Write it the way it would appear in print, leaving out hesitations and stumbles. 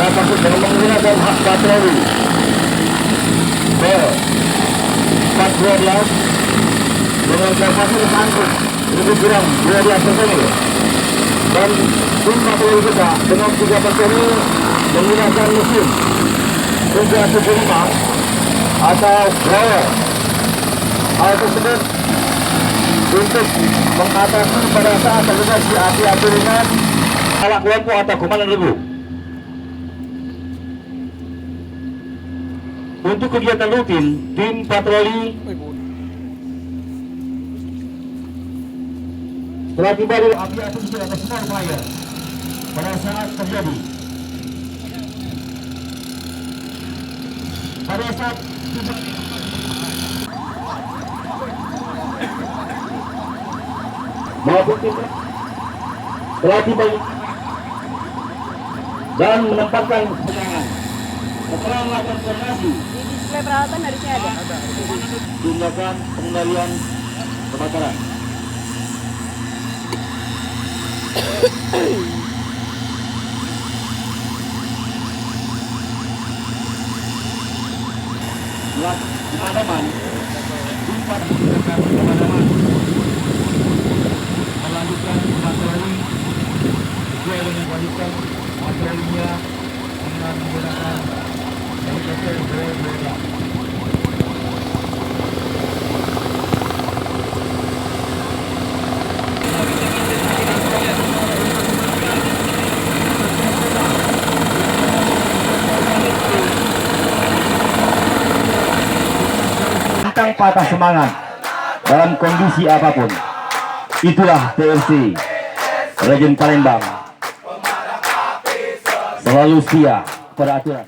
maksud dengan menggunakan hak patroli B412 dengan kapasitas angkut lebih kurang 12 personil, dan tim patroli kita dengan 3 personil menggunakan mesin 375 atau blower. Hal tersebut untuk mengatasi pada saat terjadi api-api ringan, alat kelompok atau komandan regu. Untuk kegiatan rutin, tim patroli telah tiba di api-api sudah ada small fire pada saat terjadi. Pada saat tiba maupun tim telah tiba dan menempatkan serangan. Setelah melakukan koordinasi, Di display peralatan harusnya ada. tindakan pengendalian kebakaran. Pemadaman, tempat menggunakan pemadaman, melanjutkan patroli sesuai dengan kewajiban patrolinya dengan menggunakan helikopter berbeda. Tentang patah semangat dalam kondisi apapun. Itulah TNC Legend Palembang, selalu setia pada aturan.